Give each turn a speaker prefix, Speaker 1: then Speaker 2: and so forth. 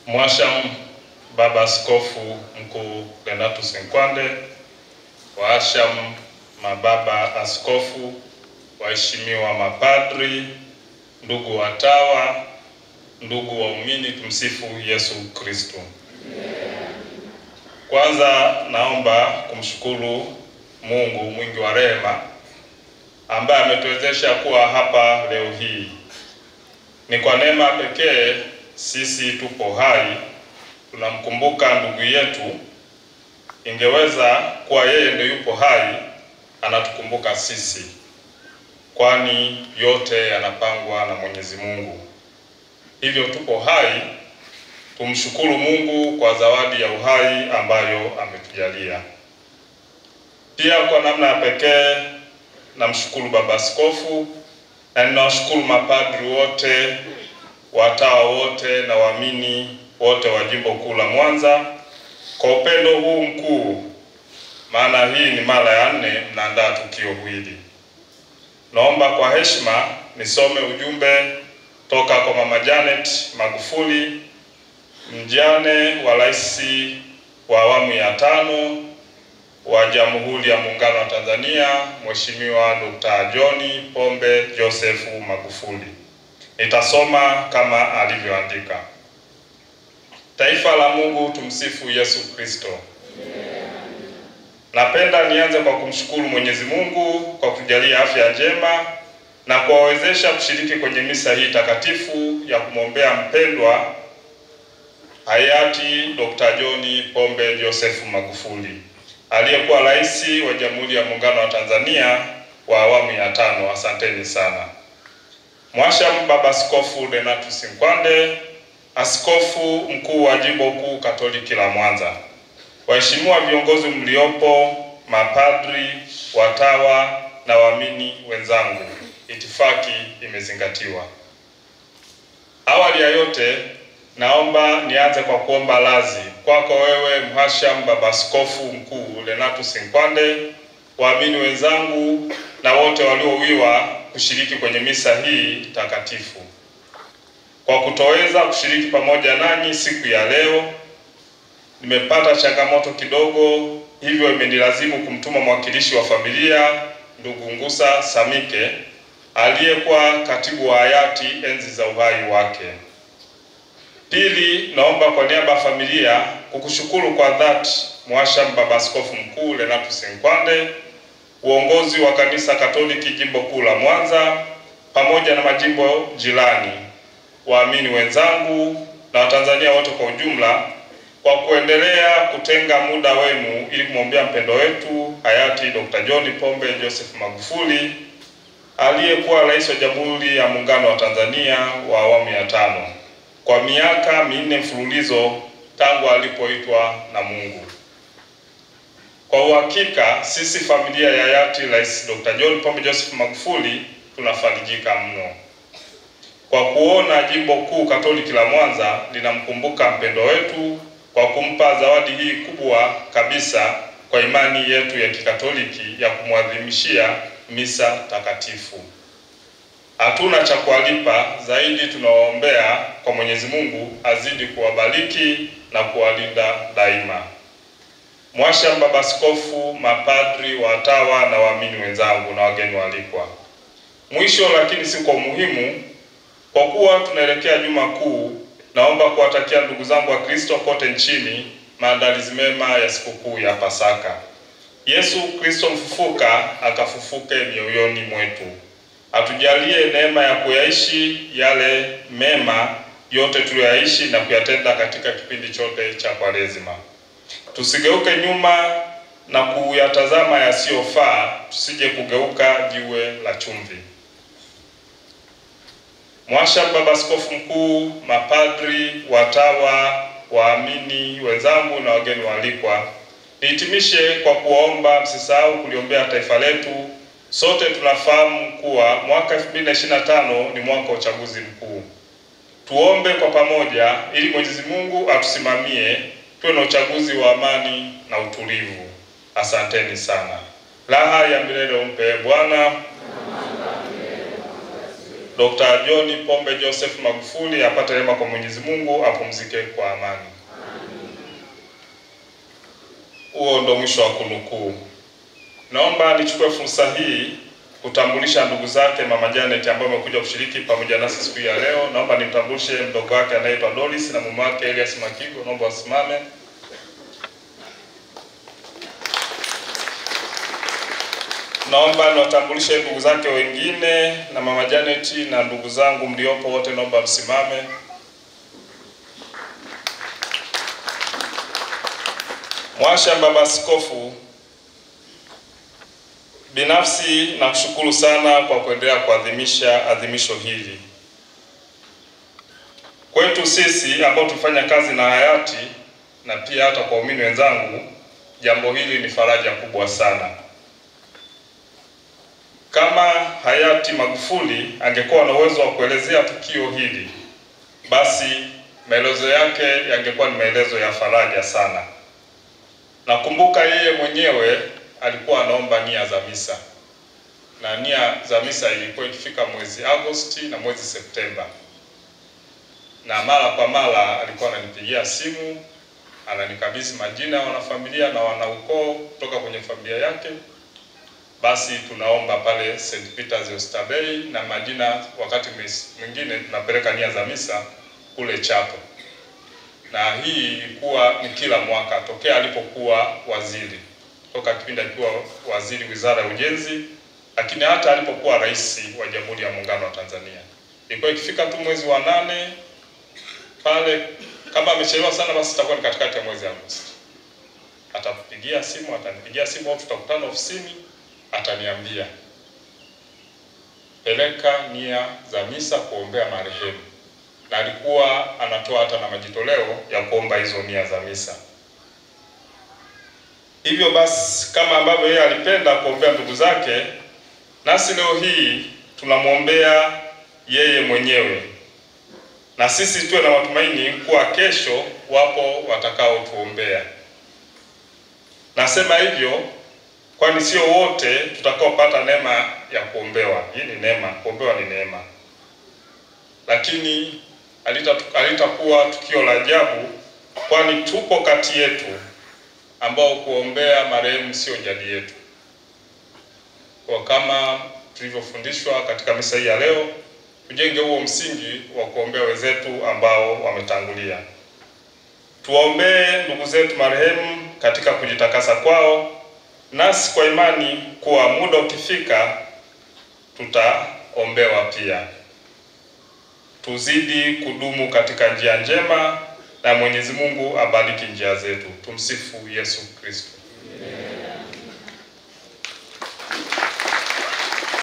Speaker 1: Mwasham Baba Askofu Mkuu Renatus Nkwande, waasham mababa askofu, waheshimiwa mapadri, ndugu watawa, ndugu waumini, tumsifu Yesu Kristo. Kwanza naomba kumshukuru Mungu mwingi wa rehema ambaye ametuwezesha kuwa hapa leo hii. Ni kwa neema pekee sisi tupo hai, tunamkumbuka ndugu yetu. Ingeweza kuwa yeye ndio yupo hai, anatukumbuka sisi, kwani yote yanapangwa na Mwenyezi Mungu. Hivyo tupo hai, tumshukuru Mungu kwa zawadi ya uhai ambayo ametujalia. Pia kwa namna ya pekee namshukuru Baba Askofu, na ninawashukuru mapadri wote, watawa wote na waamini wote wa Jimbo Kuu la Mwanza kwa upendo huu mkuu, maana hii ni mara ya 4 mnaandaa tukio hili. Naomba kwa heshima nisome ujumbe toka kwa Mama Janet Magufuli, mjane wa Rais wa awamu ya 5 wa Jamhuri ya Muungano wa Tanzania, Mheshimiwa Dr. John Pombe Joseph Magufuli. Nitasoma kama alivyoandika. Taifa la Mungu, tumsifu Yesu Kristo. Napenda nianze kwa kumshukuru Mwenyezi Mungu kwa kujalia afya njema na kuwawezesha kushiriki kwenye misa hii takatifu ya kumwombea mpendwa hayati Dr. John Pombe Joseph Magufuli, aliyekuwa rais wa Jamhuri ya Muungano wa Tanzania wa awamu ya 5. Asanteni sana. Mwasham Baba Askofu Renatus Nkwande, Askofu Mkuu wa Jimbo Kuu Katoliki la Mwanza, waheshimiwa viongozi mliopo, mapadri, watawa na waamini wenzangu, itifaki imezingatiwa. Awali ya yote, naomba nianze kwa kuomba radhi kwako wewe Mhasham Baba Askofu Mkuu Renatus Nkwande, waamini wenzangu na wote waliowiwa kushiriki kwenye misa hii takatifu. Kwa kutoweza kushiriki pamoja nanyi siku ya leo, nimepata changamoto kidogo, hivyo imenilazimu kumtuma mwakilishi wa familia ndugu Ngusa Samike, aliyekuwa katibu wa hayati enzi za uhai wake. Pili, naomba kwa niaba ya familia kukushukuru kwa dhati Mwasham Baba Askofu Mkuu Renatus Nkwande, uongozi wa Kanisa Katoliki Jimbo Kuu la Mwanza pamoja na majimbo jirani, waamini wenzangu na Watanzania wote kwa ujumla, kwa kuendelea kutenga muda wenu ili kumwombea mpendo wetu hayati Dr. John Pombe Joseph Magufuli, aliyekuwa rais wa Jamhuri ya Muungano wa Tanzania wa awamu ya 5 kwa miaka 4 mfululizo tangu alipoitwa na Mungu. Kwa uhakika sisi familia ya hayati Rais Dr. John Pombe Joseph Magufuli tunafarijika mno kwa kuona Jimbo Kuu Katoliki la Mwanza linamkumbuka mpendo wetu kwa kumpa zawadi hii kubwa kabisa kwa imani yetu ya Kikatoliki ya kumwadhimishia misa takatifu. Hatuna cha kuwalipa zaidi, tunawaombea kwa Mwenyezi Mungu azidi kuwabariki na kuwalinda daima. Mwasham Baba Askofu, mapadri, watawa na waamini wenzangu na wageni waalikwa, mwisho lakini si kwa umuhimu, kwa kuwa tunaelekea Juma Kuu, naomba kuwatakia ndugu zangu wa Kristo kote nchini maandalizi mema ya sikukuu ya Pasaka. Yesu Kristo mfufuka akafufuke mioyoni mwetu. Atujalie neema ya kuyaishi yale mema yote tuliyoyaishi na kuyatenda katika kipindi chote cha Kwaresima. Tusigeuke nyuma na kuyatazama yasiyofaa, tusije kugeuka jiwe la chumvi. Mwasham Baba Askofu Mkuu, mapadri, watawa, waamini wenzangu na wageni waalikwa, nihitimishe kwa kuomba msisahau kuliombea taifa letu. Sote tunafahamu kuwa mwaka 2025 ni mwaka wa uchaguzi mkuu. Tuombe kwa pamoja ili Mwenyezi Mungu atusimamie tuwe na uchaguzi wa amani na utulivu. Asanteni sana. Raha ya milele umpe Bwana. Dr. John Pombe Joseph Magufuli apate rehema kwa Mwenyezi Mungu, apumzike kwa amani. Huo ndo mwisho wa kunukuu. Naomba nichukue fursa hii kutambulisha ndugu zake Mama Janet ambao wamekuja kushiriki pamoja nasi siku ya leo. Naomba nimtambulishe mdogo wake anaitwa Doris na mume wake Elias Makigo. Naomba wasimame. Naomba niwatambulishe ndugu zake wengine na Mama Janet na ndugu zangu mliopo wote, naomba msimame. Mwasha Baba Askofu, binafsi nakushukuru sana kwa kuendelea kuadhimisha adhimisho hili. Kwetu sisi ambao tufanya kazi na hayati na pia hata kwa waumini wenzangu, jambo hili ni faraja kubwa sana. Kama hayati Magufuli angekuwa na uwezo wa kuelezea tukio hili, basi maelezo yake yangekuwa ni maelezo ya faraja sana. Nakumbuka yeye mwenyewe alikuwa anaomba nia za misa. Na nia za misa ilikuwa ikifika mwezi Agosti na mwezi Septemba. Na mara kwa mara alikuwa ananipigia simu, ananikabidhi majina ya wanafamilia na wanaukoo kutoka kwenye familia yake. Basi tunaomba pale St. Peter's Oysterbay, na majina wakati mwingine tunapeleka nia za misa kule Chapo. Na hii ilikuwa ni kila mwaka tokea alipokuwa waziri. Toka kipindi alikuwa waziri Wizara ya Ujenzi, lakini hata alipokuwa rais wa Jamhuri ya Muungano wa Tanzania. Ilikuwa ikifika tu mwezi wa 8 pale, kama amechelewa sana basi itakuwa ni katikati ya mwezi Agosti. Atapigia simu, atanipigia simu au tutakutana ofisini, ataniambia peleka nia za misa kuombea marehemu. Na alikuwa anatoa hata na majitoleo ya kuomba hizo nia za misa. Hivyo basi, kama ambavyo yeye alipenda kuombea ndugu zake, nasi leo hii tunamwombea yeye mwenyewe. Na sisi tuwe na matumaini kuwa kesho wapo watakao tuombea. Nasema hivyo kwani sio wote tutakaopata neema ya kuombewa. Hii ni neema, kuombewa ni neema. Lakini halitakuwa tukio la ajabu, kwani tupo kati yetu ambao kuombea marehemu sio jadi yetu. Kwa kama tulivyofundishwa katika misa hii ya leo, tujenge huo msingi wa kuombea wenzetu ambao wametangulia. Tuwaombee ndugu zetu marehemu katika kujitakasa kwao, nasi kwa imani kuwa muda ukifika tutaombewa pia. Tuzidi kudumu katika njia njema na Mwenyezi Mungu abariki njia zetu. Tumsifu Yesu Kristo.